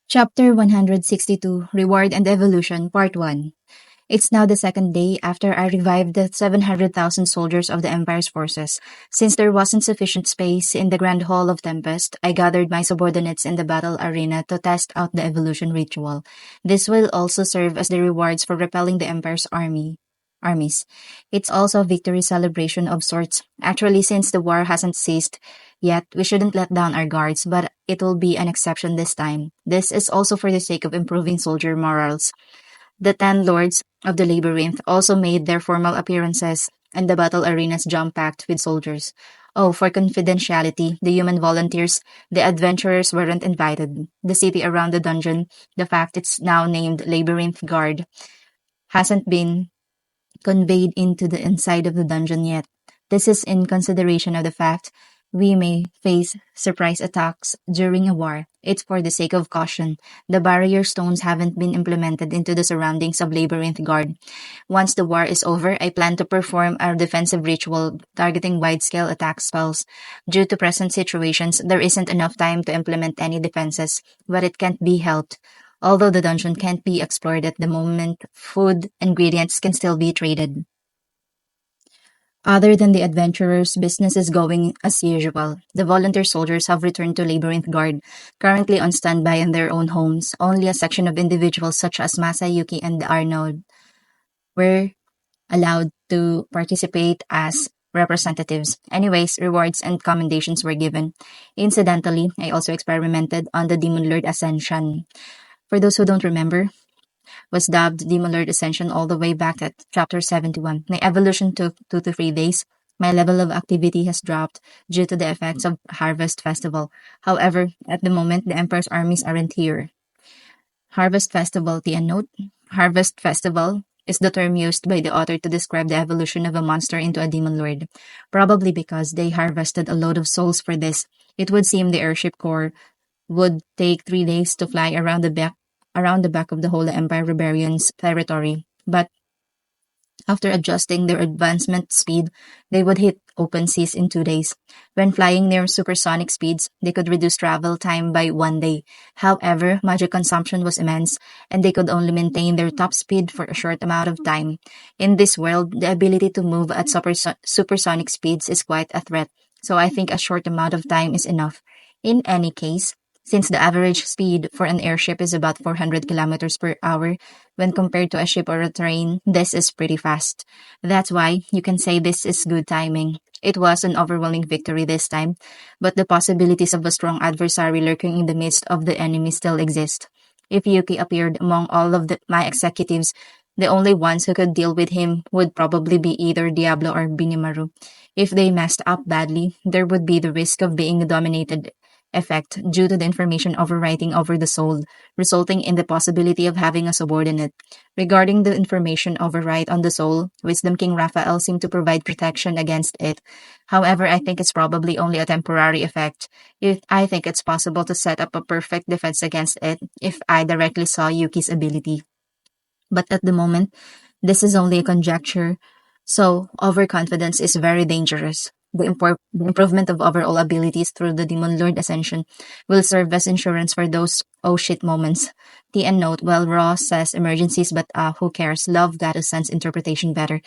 Chapter 162 Reward and Evolution Part 1. It's now the second day after I revived the 700,000 soldiers of the Empire's forces. Since there wasn't sufficient space in the Grand Hall of Tempest, I gathered my subordinates in the battle arena to test out the evolution ritual. This will also serve as the rewards for repelling the Empire's armies. It's also a victory celebration of sorts. Actually, since the war hasn't ceased yet, we shouldn't let down our guards, but it will be an exception this time. This is also for the sake of improving soldier morals. The 10 lords of the labyrinth also made their formal appearances, and the battle arenas jam-packed with soldiers. Oh, for confidentiality, the human volunteers, the adventurers weren't invited. The city around the dungeon, the fact it's now named Labyrinth Guard, hasn't been conveyed into the inside of the dungeon yet. This is in consideration of the fact we may face surprise attacks during a war. It's for the sake of caution. The barrier stones haven't been implemented into the surroundings of Labyrinth Guard. Once the war is over, I plan to perform a defensive ritual targeting wide-scale attack spells. Due to present situations, there isn't enough time to implement any defenses, but it can't be helped. Although the dungeon can't be explored at the moment, food ingredients can still be traded. Other than the adventurers, business is going as usual. The volunteer soldiers have returned to Labyrinth Guard, currently on standby in their own homes. Only a section of individuals such as Masayuki and Arnold were allowed to participate as representatives. Anyways, rewards and commendations were given. Incidentally, I also experimented on the Demon Lord Ascension. For those who don't remember, was dubbed Demon Lord Ascension all the way back at Chapter 71. My evolution took 2 to 3 days. My level of activity has dropped due to the effects of Harvest Festival. However, at the moment, the Emperor's armies aren't here. Harvest Festival, the note. Harvest Festival is the term used by the author to describe the evolution of a monster into a demon lord. Probably because they harvested a load of souls for this. It would seem the airship corps would take 3 days to fly around the back of the Holy Empire Rebellions territory, but after adjusting their advancement speed, they would hit open seas in 2 days. When flying near supersonic speeds, they could reduce travel time by 1 day. However, magic consumption was immense, and they could only maintain their top speed for a short amount of time. In this world, the ability to move at supersonic speeds is quite a threat, so I think a short amount of time is enough. In any case, since the average speed for an airship is about 400 kilometers per hour, when compared to a ship or a train, this is pretty fast. That's why you can say this is good timing. It was an overwhelming victory this time, but the possibilities of a strong adversary lurking in the midst of the enemy still exist. If Yuki appeared among all of my executives, the only ones who could deal with him would probably be either Diablo or Binimaru. If they messed up badly, there would be the risk of being dominated effect due to the information overwriting over the soul, resulting in the possibility of having a subordinate. Regarding the information overwrite on the soul, Wisdom King Raphael seemed to provide protection against it. However, I think it's probably only a temporary effect. I think it's possible to set up a perfect defense against it if I directly saw Yuki's ability. But at the moment, this is only a conjecture, so overconfidence is very dangerous. The improvement of overall abilities through the Demon Lord Ascension will serve as insurance for those oh shit moments. TN note, well, Raw says emergencies, but who cares? Love Gato-san's interpretation better.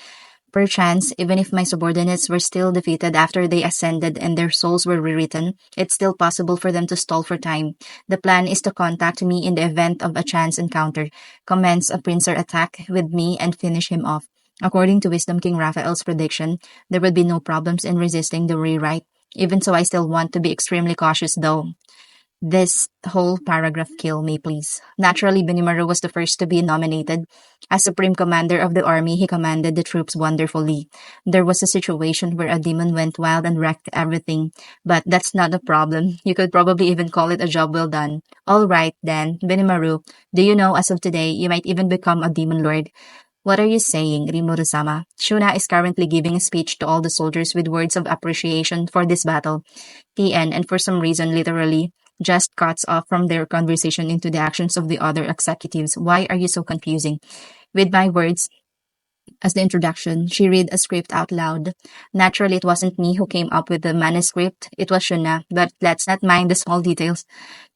Perchance, even if my subordinates were still defeated after they ascended and their souls were rewritten, it's still possible for them to stall for time. The plan is to contact me in the event of a chance encounter, commence a pincer attack with me, and finish him off. According to Wisdom King Raphael's prediction, there would be no problems in resisting the rewrite. Even so, I still want to be extremely cautious though. This whole paragraph kill me, please. Naturally, Benimaru was the first to be nominated. As Supreme Commander of the army, he commanded the troops wonderfully. There was a situation where a demon went wild and wrecked everything, but that's not a problem. You could probably even call it a job well done. All right, then, Benimaru, do you know as of today, you might even become a demon lord? What are you saying, Rimuru-sama? Shuna is currently giving a speech to all the soldiers with words of appreciation for this battle. TN, and for some reason, literally, just cuts off from their conversation into the actions of the other executives. Why are you so confusing? With my words, As the introduction, she read a script out loud. Naturally, it wasn't me who came up with the manuscript, it was Shuna, but let's not mind the small details.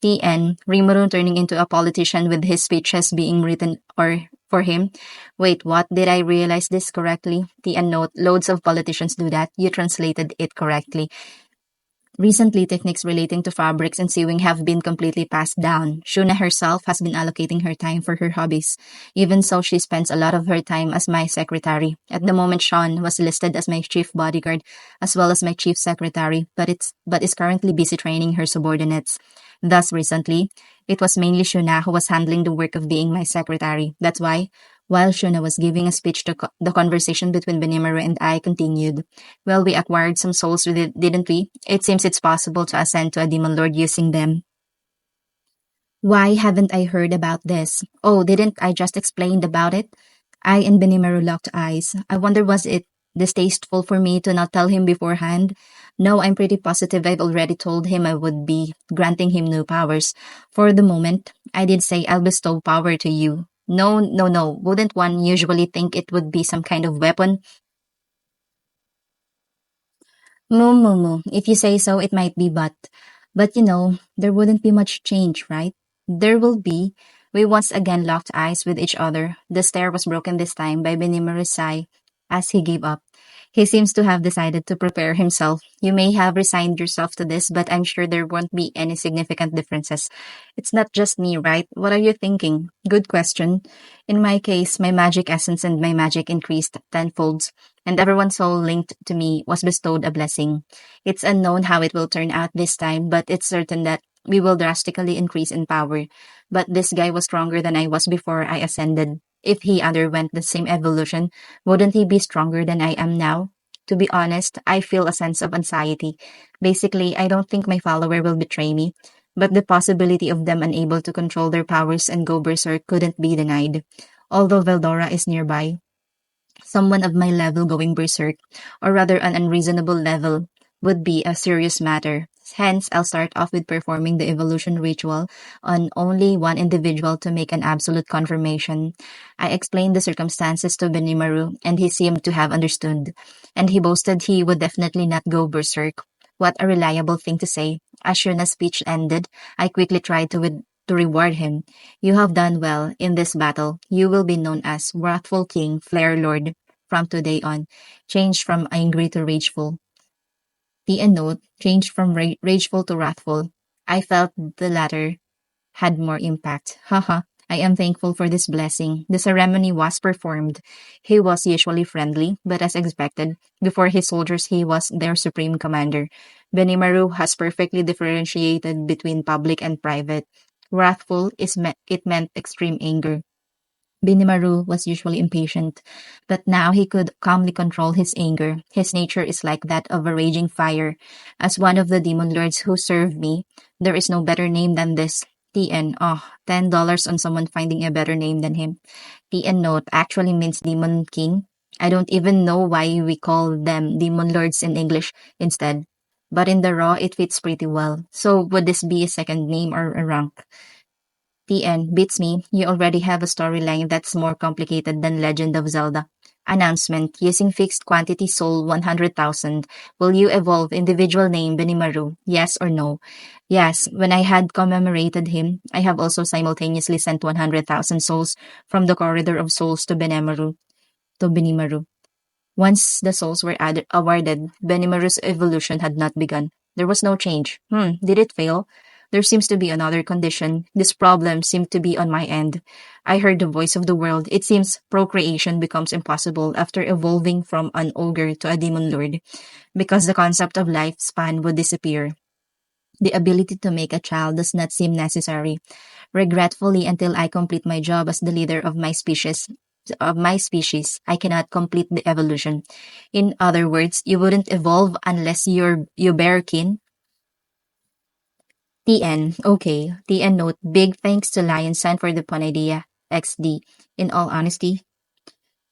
TN, Rimuru turning into a politician with his speeches being written or for him. Wait, what? Did I realize this correctly? TN note, loads of politicians do that. You translated it correctly. Recently, techniques relating to fabrics and sewing have been completely passed down. Shuna herself has been allocating her time for her hobbies. Even so, she spends a lot of her time as my secretary. At the moment, Sean was listed as my chief bodyguard as well as my chief secretary, but is currently busy training her subordinates. Thus, recently, it was mainly Shuna who was handling the work of being my secretary. That's why, while Shuna was giving a speech, the conversation between Benimaru and I continued. Well, we acquired some souls, didn't we? It seems it's possible to ascend to a demon lord using them. Why haven't I heard about this? Oh, didn't I just explain about it? I and Benimaru locked eyes. I wonder, was it distasteful for me to not tell him beforehand? No, I'm pretty positive I've already told him I would be granting him new powers. For the moment, I did say I'll bestow power to you. No, no, no. Wouldn't one usually think it would be some kind of weapon? Moo, moo, moo. If you say so, it might be, but there wouldn't be much change, right? There will be. We once again locked eyes with each other. The stare was broken this time by Benimaru's sigh as he gave up. He seems to have decided to prepare himself. You may have resigned yourself to this, but I'm sure there won't be any significant differences. It's not just me, right? What are you thinking? Good question. In my case, my magic essence and my magic increased tenfold, and everyone so linked to me was bestowed a blessing. It's unknown how it will turn out this time, but it's certain that we will drastically increase in power. But this guy was stronger than I was before I ascended. If he underwent the same evolution, wouldn't he be stronger than I am now? To be honest, I feel a sense of anxiety. Basically, I don't think my follower will betray me, but the possibility of them unable to control their powers and go berserk couldn't be denied. Although Veldora is nearby, someone of my level going berserk, or rather an unreasonable level, would be a serious matter. Hence, I'll start off with performing the evolution ritual on only one individual to make an absolute confirmation. I explained the circumstances to Benimaru, and he seemed to have understood, and he boasted he would definitely not go berserk. What a reliable thing to say. As soon as speech ended, I quickly tried to reward him. You have done well in this battle. You will be known as Wrathful King, Flare Lord, from today on. Changed from angry to rageful. The end note changed from rageful to wrathful. I felt the latter had more impact. Haha, I am thankful for this blessing. The ceremony was performed. He was usually friendly, but as expected, before his soldiers he was their supreme commander. Benimaru has perfectly differentiated between public and private. Wrathful it meant extreme anger. Benimaru was usually impatient, but now he could calmly control his anger. His nature is like that of a raging fire. As one of the demon lords who serve me, there is no better name than this. TN, oh, $10 on someone finding a better name than him. TN note actually means demon king. I don't even know why we call them demon lords in English instead. But in the raw, it fits pretty well. So would this be a second name or a rank? TN beats me. You already have a storyline that's more complicated than Legend of Zelda. Announcement. Using fixed quantity soul 100,000. Will you evolve individual name Benimaru? Yes or no? Yes. When I had commemorated him, I have also simultaneously sent 100,000 souls from the corridor of souls to Benimaru. Once the souls were awarded, Benimaru's evolution had not begun. There was no change. Did it fail? There seems to be another condition. This problem seemed to be on my end. I heard the voice of the world. It seems procreation becomes impossible after evolving from an ogre to a demon lord, because the concept of lifespan would disappear. The ability to make a child does not seem necessary. Regretfully, until I complete my job as the leader of my species, I cannot complete the evolution. In other words, you wouldn't evolve unless you bear kin. TN. Okay. TN note. Big thanks to Lion San for the fun idea. XD. In all honesty.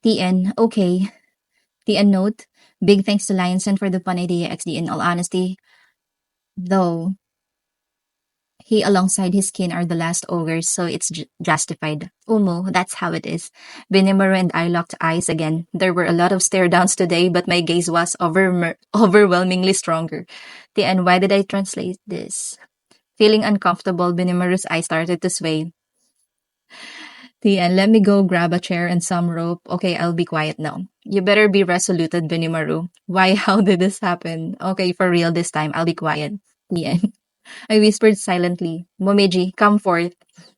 TN. Okay. TN note. Big thanks to Lion San for the fun idea. XD. In all honesty. Though He alongside his kin are the last ogres, so it's justified. Umu, that's how it is. Benimaru and I locked eyes again. There were a lot of stare downs today, but my gaze was overwhelmingly stronger. The end, why did I translate this? Feeling uncomfortable, Benimaru's eyes started to sway. The end, let me go grab a chair and some rope. Okay, I'll be quiet now. You better be resoluted, Benimaru. Why, how did this happen? Okay, for real this time, I'll be quiet. The end. I whispered silently, Momiji, come forth.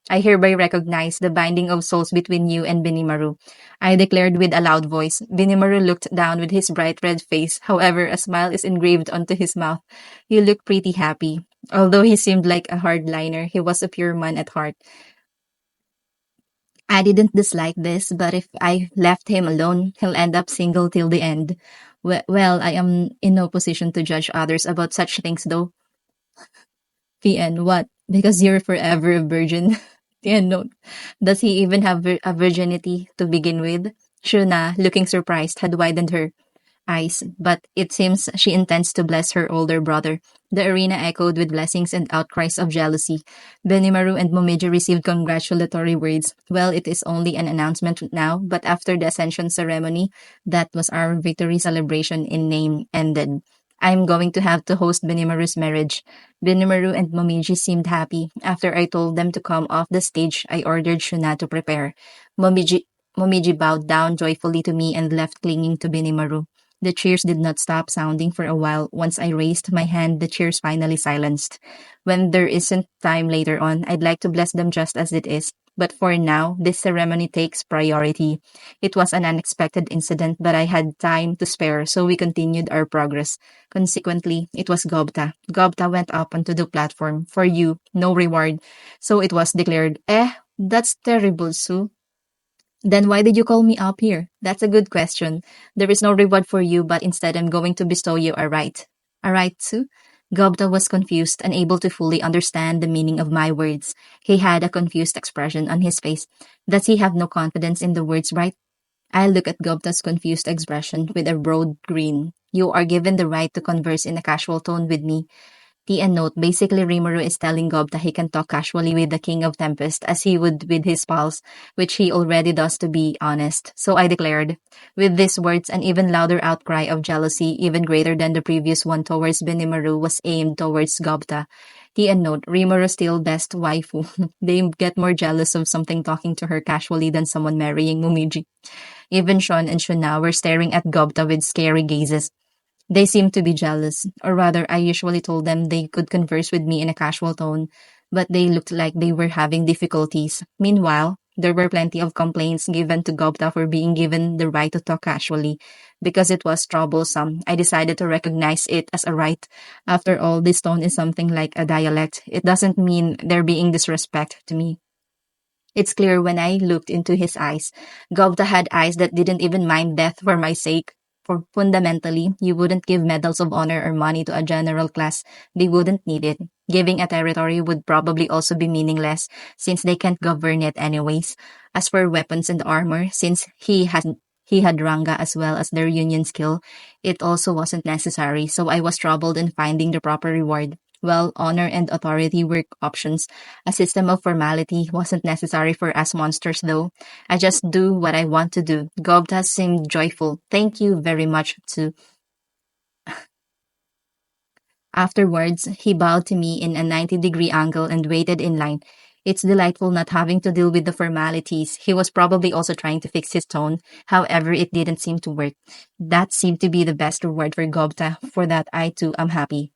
I hereby recognize the binding of souls between you and Benimaru. I declared with a loud voice. Benimaru looked down with his bright red face. However, a smile is engraved onto his mouth. He looked pretty happy. Although he seemed like a hardliner, he was a pure man at heart. I didn't dislike this, but if I left him alone, he'll end up single till the end. Well, I am in no position to judge others about such things, though. The end. What? Because you're forever a virgin. The end note. Does he even have a virginity to begin with? Shuna, looking surprised, had widened her eyes, but it seems she intends to bless her older brother. The arena echoed with blessings and outcries of jealousy. Benimaru and Momiji received congratulatory words. Well, it is only an announcement now, but after the ascension ceremony, that was our victory celebration in name ended. I'm going to have to host Benimaru's marriage. Benimaru and Momiji seemed happy. After I told them to come off the stage, I ordered Shuna to prepare. Momiji bowed down joyfully to me and left clinging to Benimaru. The cheers did not stop sounding for a while. Once I raised my hand, the cheers finally silenced. When there isn't time later on, I'd like to bless them just as it is. But for now, this ceremony takes priority. It was an unexpected incident, but I had time to spare, so we continued our progress. Consequently, it was Gobta. Gobta went up onto the platform. For you, no reward. So it was declared, that's terrible, Sue. Then why did you call me up here? That's a good question. There is no reward for you, but instead I'm going to bestow you a right. A right to? Gobta was confused, unable to fully understand the meaning of my words. He had a confused expression on his face. Does he have no confidence in the words right? I look at Gobta's confused expression with a broad grin. You are given the right to converse in a casual tone with me. The end note, basically Rimuru is telling Gob that he can talk casually with the King of Tempest as he would with his pals, which he already does to be honest. So I declared. With these words, an even louder outcry of jealousy, even greater than the previous one towards Benimaru, was aimed towards Gobta. The end note, Rimuru still best waifu. They get more jealous of something talking to her casually than someone marrying Mumiji. Even Sean and Shuna were staring at Gobta with scary gazes. They seemed to be jealous, or rather, I usually told them they could converse with me in a casual tone, but they looked like they were having difficulties. Meanwhile, there were plenty of complaints given to Gobta for being given the right to talk casually. Because it was troublesome, I decided to recognize it as a right. After all, this tone is something like a dialect. It doesn't mean they're being disrespect to me. It's clear when I looked into his eyes. Gobta had eyes that didn't even mind death for my sake. For fundamentally, you wouldn't give medals of honor or money to a general class. They wouldn't need it. Giving a territory would probably also be meaningless since they can't govern it anyways. As for weapons and armor, since he had Ranga as well as their union skill, it also wasn't necessary, so I was troubled in finding the proper reward. Well, honor and authority were options. A system of formality wasn't necessary for us monsters, though. I just do what I want to do. Gobta seemed joyful. Thank you very much, too. Afterwards, he bowed to me in a 90-degree angle and waited in line. It's delightful not having to deal with the formalities. He was probably also trying to fix his tone. However, it didn't seem to work. That seemed to be the best reward for Gobta. For that, I too am happy.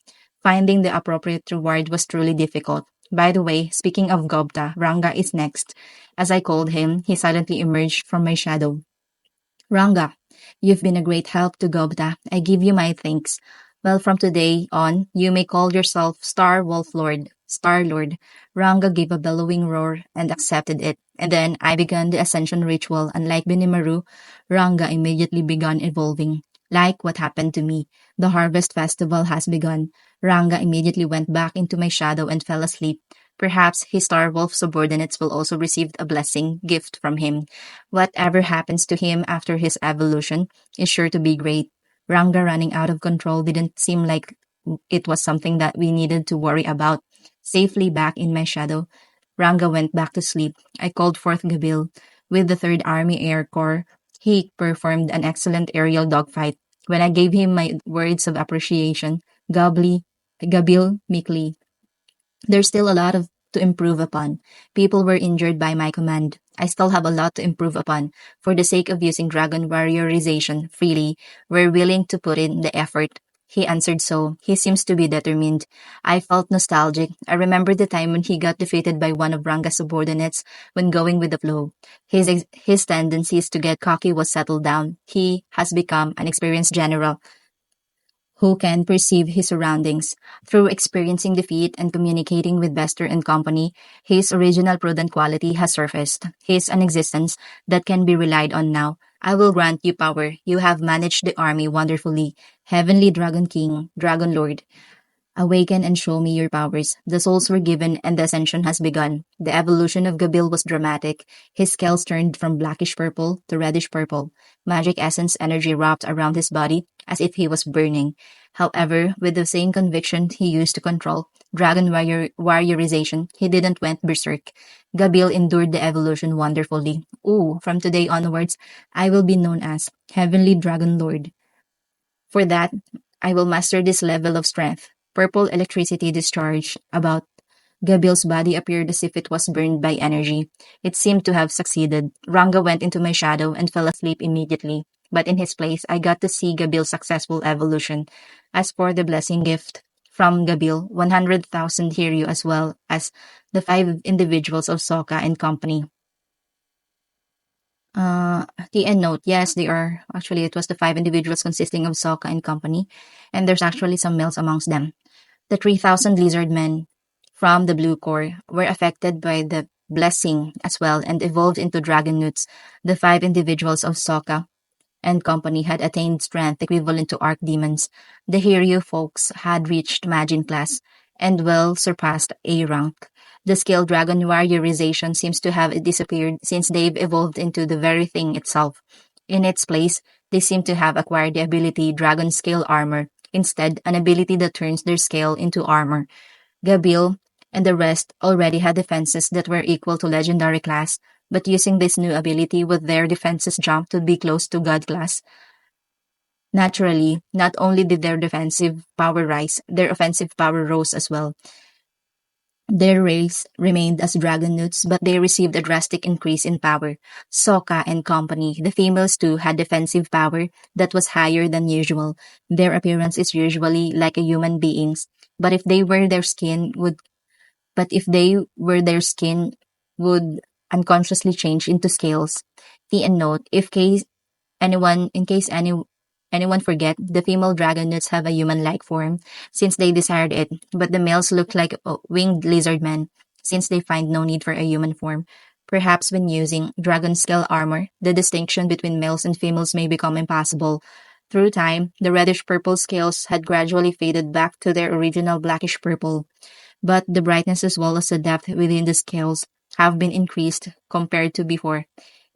Finding the appropriate reward was truly difficult. By the way, speaking of Gobta, Ranga is next. As I called him, he silently emerged from my shadow. Ranga, you've been a great help to Gobta. I give you my thanks. Well, from today on, you may call yourself Star Wolf Lord, Star Lord. Ranga gave a bellowing roar and accepted it. And then I began the ascension ritual. Unlike Benimaru, Ranga immediately began evolving. Like what happened to me. The harvest festival has begun. Ranga immediately went back into my shadow and fell asleep. Perhaps his Star Wolf subordinates will also receive a blessing gift from him. Whatever happens to him after his evolution is sure to be great. Ranga running out of control didn't seem like it was something that we needed to worry about. Safely back in my shadow, Ranga went back to sleep. I called forth Gabil. With the 3rd Army Air Corps, he performed an excellent aerial dogfight. When I gave him my words of appreciation, Gabil meekly, there's still a lot of to improve upon. People were injured by my command. I still have a lot to improve upon. For the sake of using dragon warriorization freely, we're willing to put in the effort. He answered so. He seems to be determined. I felt nostalgic. I remember the time when he got defeated by one of Ranga's subordinates when going with the flow. His tendencies to get cocky was settled down. He has become an experienced general who can perceive his surroundings. Through experiencing defeat and communicating with Bester and company, his original prudent quality has surfaced. He is an existence that can be relied on now. I will grant you power. You have managed the army wonderfully. Heavenly Dragon King, Dragon Lord, awaken and show me your powers. The souls were given and the ascension has begun. The evolution of Gabil was dramatic. His scales turned from blackish purple to reddish purple. Magic essence energy wrapped around his body as if he was burning. However, with the same conviction he used to control warriorization, he didn't went berserk. Gabil endured the evolution wonderfully. Ooh, from today onwards, I will be known as Heavenly Dragon Lord. For that, I will master this level of strength. Purple electricity discharge about Gabil's body appeared as if it was burned by energy. It seemed to have succeeded. Ranga went into my shadow and fell asleep immediately. But in his place, I got to see Gabil's successful evolution. As for the blessing gift from Gabil, 100,000 Hiryu as well as the 5 individuals of Sokka and company. Uh, the end note, yes, they are. Actually, it was the 5 individuals consisting of Sokka and company, and there's actually some males amongst them. The 3,000 lizard men from the Blue Corps were affected by the blessing as well and evolved into dragon newts. The 5 individuals of Sokka and company had attained strength equivalent to archdemons. The Hiryu folks had reached Majin class and well surpassed A rank. The scale dragon warriorization seems to have disappeared since they've evolved into the very thing itself. In its place, they seem to have acquired the ability dragon scale armor, instead an ability that turns their scale into armor. Gabil and the rest already had defenses that were equal to legendary class, but using this new ability would their defenses jump to be close to god class. Naturally, not only did their defensive power rise, their offensive power rose as well. Their race remained as dragon newts, but they received a drastic increase in power. Sokka and company, the females too, had defensive power that was higher than usual. Their appearance is usually like a human being's, but if they were their skin would unconsciously change into scales. The end note, in case anyone forget, the female dragon newts have a human-like form since they desired it, but the males look like winged lizard men since they find no need for a human form. Perhaps when using dragon scale armor, the distinction between males and females may become impossible. Through time, the reddish-purple scales had gradually faded back to their original blackish-purple, but the brightness as well as the depth within the scales have been increased compared to before.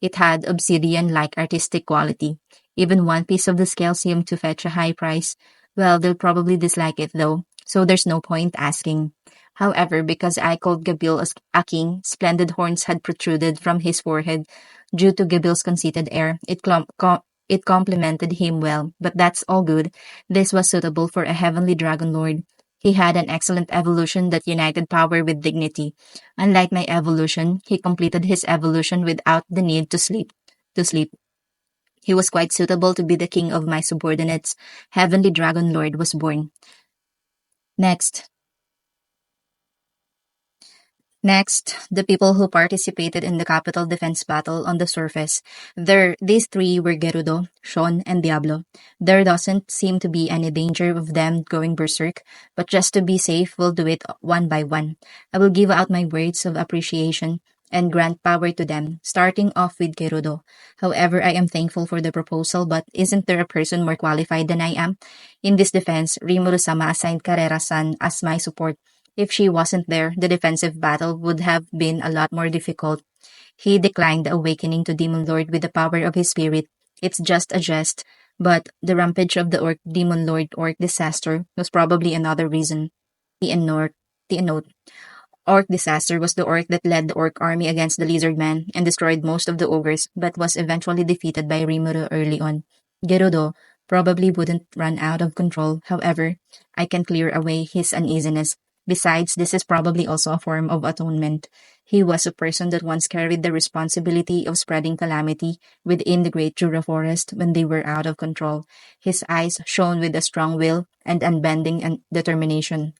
It had obsidian-like artistic quality. Even one piece of the scale seemed to fetch a high price. Well, they'll probably dislike it though, so there's no point asking. However, because I called Gabil as a king, splendid horns had protruded from his forehead. Due to Gabil's conceited air, it complimented him well, but that's all good. This was suitable for a heavenly dragon lord. He had an excellent evolution that united power with dignity. Unlike my evolution, he completed his evolution without the need to sleep. To sleep. He was quite suitable to be the king of my subordinates. Heavenly Dragon Lord was born. Next, Next, the people who participated in the capital defense battle on the surface. These 3 were Gerudo, Shon, and Diablo. There doesn't seem to be any danger of them going berserk, but just to be safe, we'll do it one by one. I will give out my words of appreciation and grant power to them, starting off with Gerudo. However, I am thankful for the proposal, but isn't there a person more qualified than I am? In this defense, Rimuru-sama assigned Carrera-san as my support. If she wasn't there, the defensive battle would have been a lot more difficult. He declined the awakening to Demon Lord with the power of his spirit. It's just a jest, but the rampage of the Orc Demon Lord Orc disaster was probably another reason. The North. The note. Orc Disaster was the orc that led the orc army against the lizard man and destroyed most of the ogres, but was eventually defeated by Rimuru early on. Gerudo probably wouldn't run out of control, however, I can clear away his uneasiness. Besides, this is probably also a form of atonement. He was a person that once carried the responsibility of spreading calamity within the great Jura forest when they were out of control. His eyes shone with a strong will and unbending determination.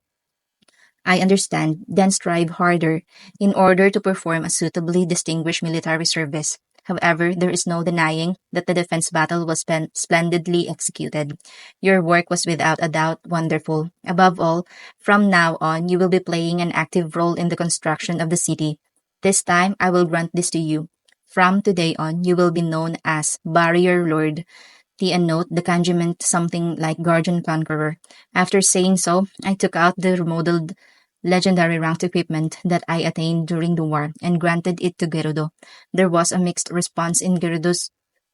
I understand, then strive harder in order to perform a suitably distinguished military service. However, there is no denying that the defense battle was splendidly executed. Your work was without a doubt wonderful. Above all, from now on, you will be playing an active role in the construction of the city. This time, I will grant this to you. From today on, you will be known as Barrier Lord. T and note the kanji meant something like Guardian Conqueror. After saying so, I took out the remodeled legendary ranked equipment that I attained during the war and granted it to Gerudo. There was a mixed response in Gerudo's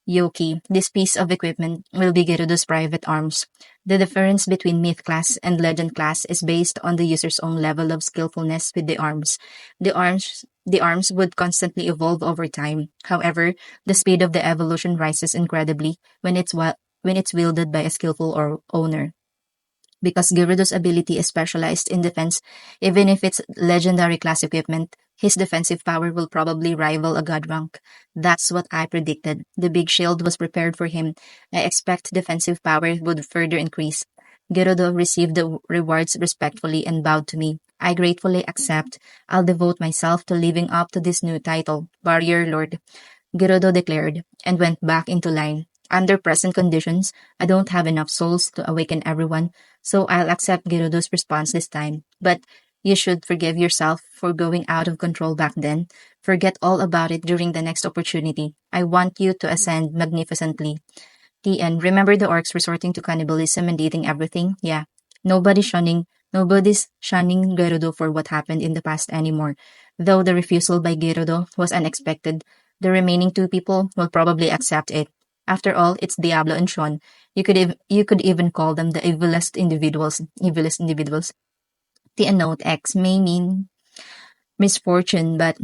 Yoki. This piece of equipment will be Gerudo's private arms. The difference between myth class and legend class is based on the user's own level of skillfulness with the arms. The arms would constantly evolve over time. However, the speed of the evolution rises incredibly when it's wielded by a skillful or owner. Because Gyarados' ability is specialized in defense, even if it's legendary class equipment, his defensive power will probably rival a god rank. That's what I predicted. The big shield was prepared for him. I expect defensive power would further increase. Gyarados received the rewards respectfully and bowed to me. I gratefully accept. I'll devote myself to living up to this new title, Barrier Lord. Gerudo declared, and went back into line. Under present conditions, I don't have enough souls to awaken everyone, so I'll accept Gerudo's response this time. But you should forgive yourself for going out of control back then. Forget all about it during the next opportunity. I want you to ascend magnificently. The end. Remember the orcs resorting to cannibalism and eating everything? Yeah. Nobody's shunning Gerudo for what happened in the past anymore. Though the refusal by Gerudo was unexpected, the remaining two people will probably accept it. After all, it's Diablo and Sean. You could even call them the evilest individuals. Evilest individuals. The note X may mean misfortune, but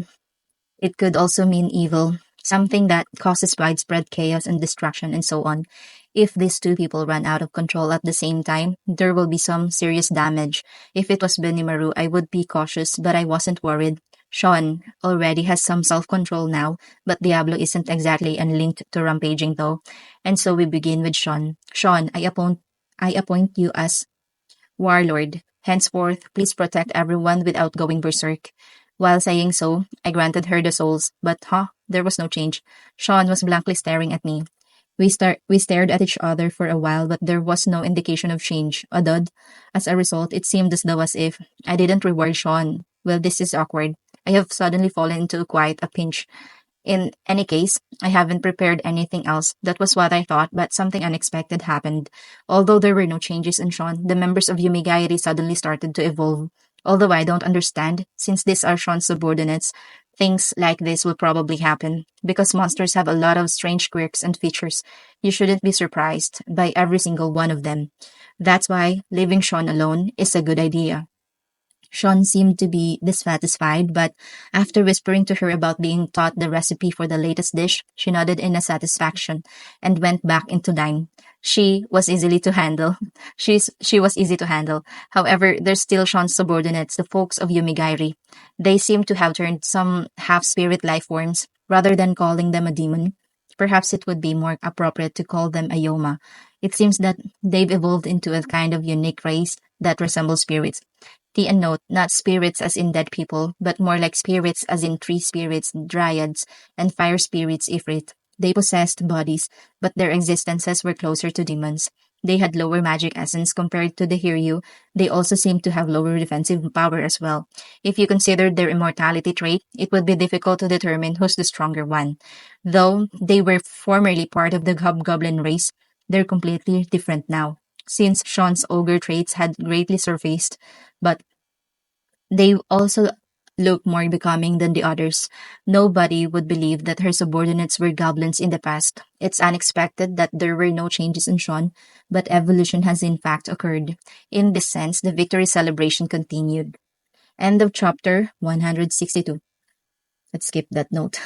it could also mean evil, something that causes widespread chaos and destruction and so on. If these two people run out of control at the same time, there will be some serious damage. If it was Benimaru, I would be cautious, but I wasn't worried. Sean already has some self-control now, but Diablo isn't exactly unlinked to rampaging though. And so we begin with Sean. Sean, I appoint you as Warlord. Henceforth, please protect everyone without going berserk. While saying so, I granted her the souls, but there was no change. Sean was blankly staring at me. We stared at each other for a while, but there was no indication of change. A dud. As a result, it seemed as though as if I didn't reward Sean. Well, this is awkward. I have suddenly fallen into quite a pinch. In any case, I haven't prepared anything else. That was what I thought, but something unexpected happened. Although there were no changes in Sean, the members of Yumigairi suddenly started to evolve. Although I don't understand, since these are Sean's subordinates, things like this will probably happen. Because monsters have a lot of strange quirks and features, you shouldn't be surprised by every single one of them. That's why leaving Sean alone is a good idea. Sean seemed to be dissatisfied, but after whispering to her about being taught the recipe for the latest dish, she nodded in a satisfaction and went back into line. She was easily to handle. She was easy to handle. However, there's still Sean's subordinates, the folks of Yumigairi. They seem to have turned some half-spirit life forms rather than calling them a demon. Perhaps it would be more appropriate to call them a Yoma. It seems that they've evolved into a kind of unique race that resembles spirits. T and note, not spirits as in dead people, but more like spirits as in tree spirits, dryads, and fire spirits ifrit. They possessed bodies, but their existences were closer to demons. They had lower magic essence compared to the Hiryu. They also seemed to have lower defensive power as well. If you considered their immortality trait, it would be difficult to determine who's the stronger one. Though they were formerly part of the hobgoblin race, they're completely different now. Since Sean's ogre traits had greatly surfaced, but they also look more becoming than the others. Nobody would believe that her subordinates were goblins in the past. It's unexpected that there were no changes in Sean, but evolution has in fact occurred. In this sense, the victory celebration continued. End of chapter 162. Let's skip that note.